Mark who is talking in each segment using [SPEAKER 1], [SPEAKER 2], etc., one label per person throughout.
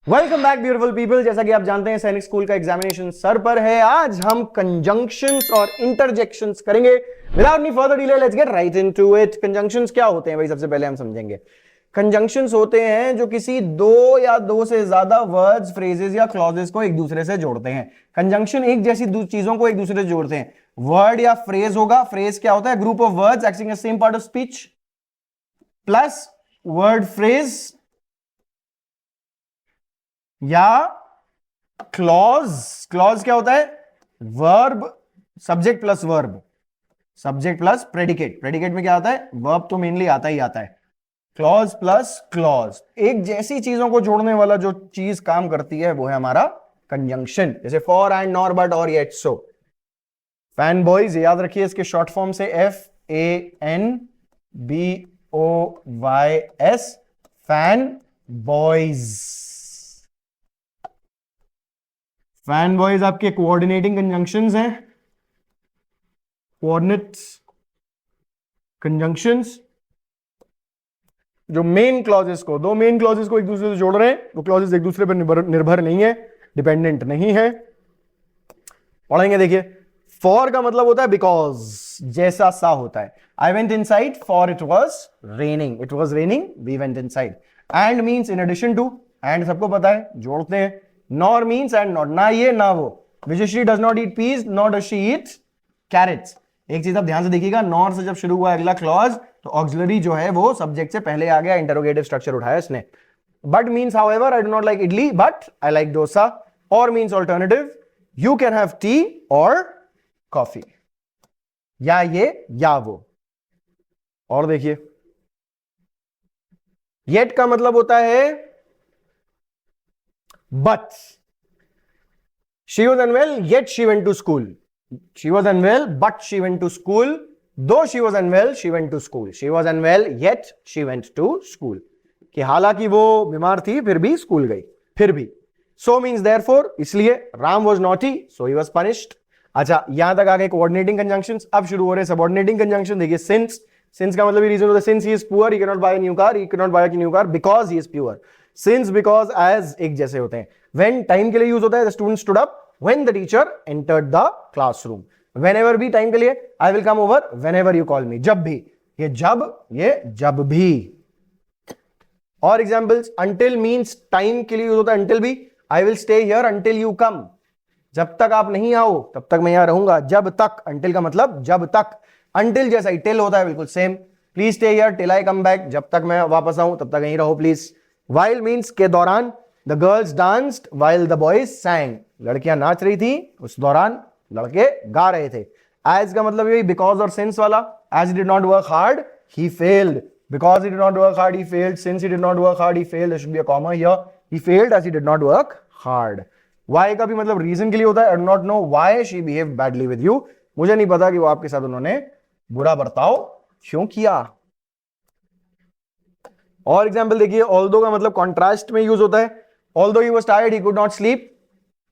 [SPEAKER 1] Welcome back beautiful people. जैसा कि आप जानते हैं सैनिक स्कूल का एग्जामिनेशन सर पर है। आज हम कंजंक्शंस और इंटरजेक्शंस करेंगे। Without any further delay let's get right into it. Conjunctions क्या होते हैं भाई, सबसे पहले हम समझेंगे। कंजंक्शंस होते हैं जो किसी दो या दो से ज्यादा वर्ड्स, फ्रेजेस या क्लॉजेस को एक दूसरे से जोड़ते हैं। कंजंक्शन एक जैसी चीजों को एक दूसरे से जोड़ते हैं। वर्ड या फ्रेज होगा। फ्रेज क्या होता है? Group of words acting as same part of speech plus word phrase या क्लॉज। क्लॉज क्या होता है? Verb, subject plus verb, subject plus predicate. Predicate में क्या आता है? वर्ब तो मेनली आता ही आता है। क्लॉज प्लस क्लॉज, एक जैसी चीजों को जोड़ने वाला जो चीज काम करती है वो है हमारा कंजंक्शन। जैसे फॉर एंड नॉर बट और येट सो। फैन बॉयज याद रखिए, इसके शॉर्ट फॉर्म से FANBOYS, fan boys. Fan boys आपके कोऑर्डिनेटिंग कंजंक्शंस हैं। कोऑर्डिनेट्स कंजंक्शंस जो मेन क्लॉजेस को, दो मेन क्लॉजेस को एक दूसरे से जोड़ रहे हैं। वो क्लॉजेस एक दूसरे पर निर्भर नहीं है, डिपेंडेंट नहीं है। पढ़ेंगे, देखिए। फॉर का मतलब होता है बिकॉज, जैसा सा होता है। I went inside for it was raining. It was raining, we went inside. And means in addition to. And सबको पता है, जोड़ते हैं। नॉर मीन्स एंड नॉट, ना ये ना वो। Vijayshree does not eat peas, not does she eat carrots. एक चीज आप ध्यान से देखिएगा, नॉर से जब शुरू हुआ अगला क्लॉज तो ऑक्सिलरी जो है वो सब्जेक्ट से पहले आ गया, इंटरोगेटिव स्ट्रक्चर उठाया इसने। But means however I do not like idli but I like dosa. Or means alternative, you can have tea or coffee, या ये या वो। और देखिए, येट का मतलब होता है but. She was unwell yet she went to school. She was unwell, but she went to school. Though she was unwell, she went to school. She was unwell, yet she went to school. कि हालांकि वो बीमार थी फिर भी school गई। फिर भी। So means therefore, इसलिए Ram was naughty, so he was punished. अच्छा, यहां तक आ गए कोऑर्डिनेटिंग कंजंक्शंस। अब शुरू हो रहे सबऑर्डिनेटिंग कंजंक्शन। देखिए, सिंस। सिंस का मतलब रीजन होता है, सिंस ही is poor, he can not buy new car, he can not buy new car because he is poor. Since, because, as एक जैसे होते हैं। व्हेन टाइम के लिए यूज होता है, the student stood up when the teacher entered the classroom. Whenever भी time के लिए, I will come over whenever you call me. जब भी, ये जब भी। और एग्जाम्पल्स, until means टाइम के लिए यूज होता है, until भी। I will stay here until you come. जब तक आप नहीं आओ तब तक मैं यहां रहूंगा। जब तक, until का मतलब जब तक। until जैसा ही till होता है, बिल्कुल same. Please stay here till I come back, जब तक मैं वापस आऊं तब तक यहीं रहो प्लीज। while means के दौरान। The girls danced while the boys sang. लड़कियां नाच रही थी, उस दौरान लड़के गा रहे थे। As का मतलब यही because और since वाला। As he did not work hard, he failed. Because he did not work hard, he failed. Since he did not work hard, he failed. There should be a comma here. He failed as he did not work hard. Why का भी मतलब reason के लिए होता है। I do not know why she behaved badly with you. मुझे नहीं पता कि वो आपके साथ उन्होंने बुरा बर्ताव क्यों किया। और एग्जाम्पल देखिए, although का मतलब कॉन्ट्रास्ट में यूज होता है। Although he was tired, he could not sleep.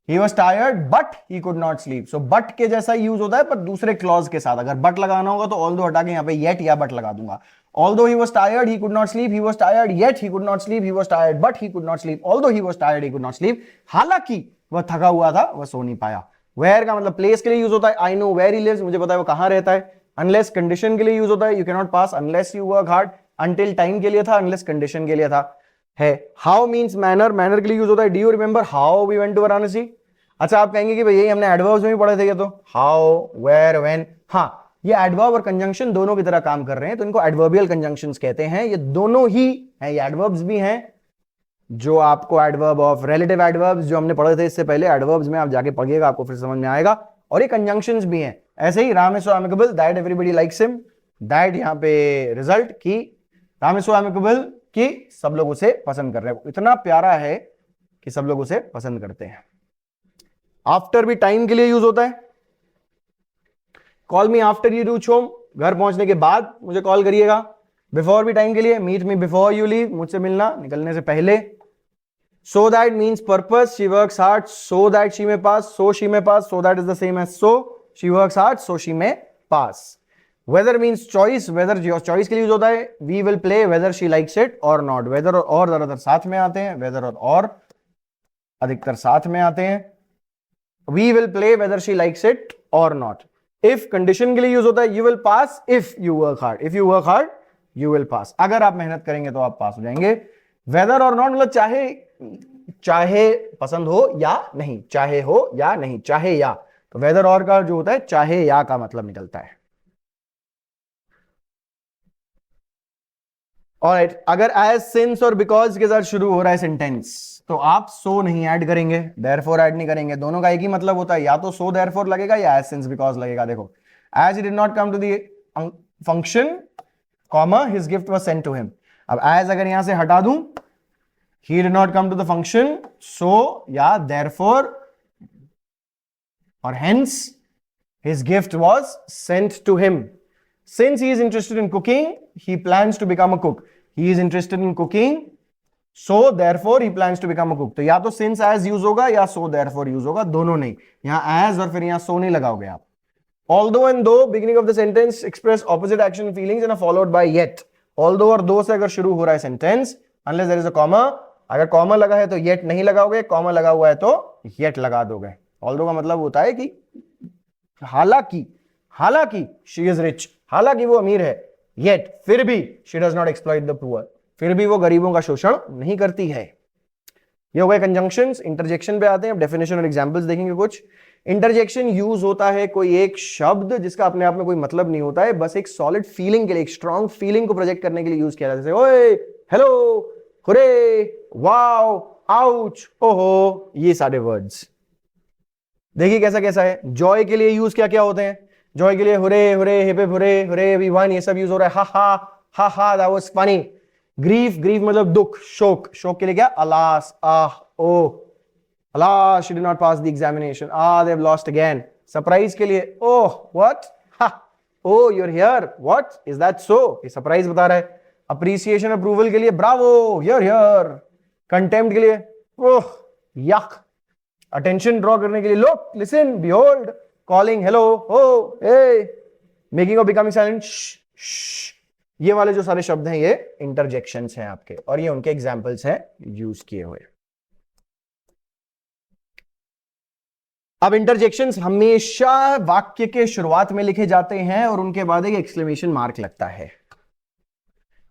[SPEAKER 1] He was tired, but he could not sleep. So but के जैसा यूज होता है पर दूसरे क्लॉज के साथ। अगर but लगाना होगा तो although हटा के यहाँ पे yet या but लगा दूंगा। Although he was tired, he could not sleep. He was tired, yet he could not sleep. He was tired, but he could not sleep. Although he was tired, he could not sleep. हालांकि वह थका हुआ था, वह सो नहीं पाया। Where का मतलब प्लेस के लिए यूज होता है। I know where he lives, मुझे पता है वो कहां रहता है। Unless कंडीशन के लिए यूज होता है। You cannot pass unless you work hard. Until time के लिए था, unless कंडीशन के लिए था है। हाउ मीन्स मैनर, मैनर के लिए यूज होता है। Do you remember how we went to Varanasi? अच्छा, आप कहेंगे कि भाई यही हमने एडवर्ब्स में भी पढ़े थे ये तो। How, where, when. हाँ, ये एडवर्ब और कंजंक्शन दोनों की तरह काम कर रहे हैं, तो इनको एडवर्बियल कंजंक्शंस कहते हैं। ये दोनों ही हैं, ये एडवर्ब्स भी हैं जो आपको एडवर्ब ऑफ रिलेटिव एडवर्ब्स जो हमने पढ़े थे इससे पहले, एडवर्ब्स में आप जाके पढ़िएगा, आपको फिर समझ में आएगा। और ये कंजंक्शंस भी हैं। ऐसे ही Ram is so amicable that everybody likes him. That यहां पे रिजल्ट की राम इज सो एमिकेबल कि सब लोग उसे पसंद कर रहे हैं। इतना प्यारा है कि सब लोग उसे पसंद करते हैं। आफ्टर भी टाइम के लिए यूज होता है। Call me after you reach home, घर पहुंचने के बाद मुझे कॉल करिएगा। बिफोर भी टाइम के लिए, meet me before you leave, मुझसे मिलना निकलने से पहले। So that means purpose, she works hard so that she may pass, so she may pass, so that is the same as so, she works hard so she may pass. Whether means choice, whether choice के लिए use होता है। We will play whether she likes it और not. Whether और ज्यादातर साथ में आते हैं, वेदर और अधिकतर साथ में आते हैं। We will play whether she likes it और नॉट। इफ कंडीशन के लिए यूज होता है you will pass if you work hard, if you work hard you will pass. अगर आप मेहनत करेंगे तो आप पास हो जाएंगे। वेदर और नॉट मतलब चाहे, चाहे पसंद हो या नहीं, चाहे हो या नहीं, चाहे या। तो वेदर और का जो होता है चाहे या का मतलब निकलता है। ऑलराइट, अगर एज सिंस और बिकॉज के साथ शुरू हो रहा है सेंटेंस तो आप सो नहीं ऐड करेंगे, देयरफॉर ऐड नहीं करेंगे। दोनों का एक ही मतलब होता है, या तो सो देयरफॉर लगेगा या एज सिंस बिकॉज लगेगा। देखो, as he did not come to the function comma his gift was sent to him. अब एज अगर यहां से हटा दूं, he did not come to the function, so yeah, therefore or hence his gift was sent to him. Since he is interested in cooking, he plans to become a cook. He is interested in cooking, so therefore he plans to become a cook. तो या तो since as use होगा या so therefore use होगा, दोनों नहीं। यहां as और फिर यहां so नहीं लगाओगे आप। Although and though beginning of the sentence express opposite action and feelings and are followed by yet. Although और though से अगर शुरू हो रहा है sentence, unless there is a comma, अगर कॉमा लगा है तो येट नहीं लगाओगे, कॉमा लगा हुआ है तो येट लगा दोगे। ऑल्दो का मतलब होता है कि हालांकि, हालांकि शी इज रिच, हालांकि वो अमीर है, येट फिर भी she does not exploit the poor, फिर भी वो गरीबों का शोषण नहीं करती है। ये हो गए कंजंक्शंस। इंटरजेक्शन पे आते हैं, अब डेफिनेशन और एग्जांपल्स देखेंगे कुछ। इंटरजेक्शन यूज होता है कोई एक शब्द जिसका अपने आप में कोई मतलब नहीं होता है, बस एक सॉलिड फीलिंग के लिए, एक स्ट्रॉन्ग फीलिंग को प्रोजेक्ट करने के लिए यूज किया जाता है। जैसे ओए, हेलो, हुरे, वाओ, आउच, ओहो, ये सारे वर्ड्स। देखिए कैसा कैसा है। जॉय के लिए यूज क्या क्या होते हैं? जॉय के लिए हुरे हुरे, हिप हिप हुरे, हुरे वी वन, ये सब यूज हो रहा है। हा ha, ha ha, that was funny. Grief, grief मतलब दुख, शोक, शोक के लिए क्या? Alas, ah, oh, alas she did not pass the examination, ah they have lost again. Surprise के लिए oh what, ha, oh you are here, what is that so, ये सरप्राइज बता रहा है। अप्रिसिएशन, अप्रूवल के लिए ब्रावो, हियर हियर। कंटेम्प्ट के लिए ओह यक। अटेंशन ड्रॉ करने के लिए look, listen, behold. Calling, hello, हो, ए। मेकिंग और बिकमिंग साइलेंट, ये वाले जो सारे शब्द हैं ये इंटरजेक्शंस हैं आपके, और ये उनके एग्जांपल्स हैं यूज किए हुए। अब इंटरजेक्शंस हमेशा वाक्य के शुरुआत में लिखे जाते हैं और उनके बाद एक एक्सक्लेमेशन मार्क लगता है।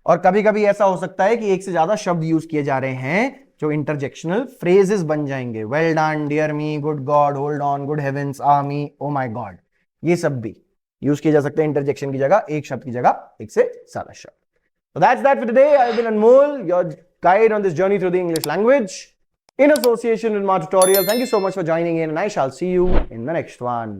[SPEAKER 1] और कभी कभी ऐसा हो सकता है कि एक से ज्यादा शब्द यूज किए जा रहे हैं जो इंटरजेक्शनल फ्रेजेस बन जाएंगे। Well done, dear me, good God, hold on, good heavens, ah me, oh my God, ये सब भी यूज किए जा सकते हैं इंटरजेक्शन की जगह, एक शब्द की जगह एक से ज्यादा शब्द। So that's that for today. I've been Anmol, your guide on this journey through the English language in association with my tutorial. Thank you so much for joining in, and I shall see you in the next one.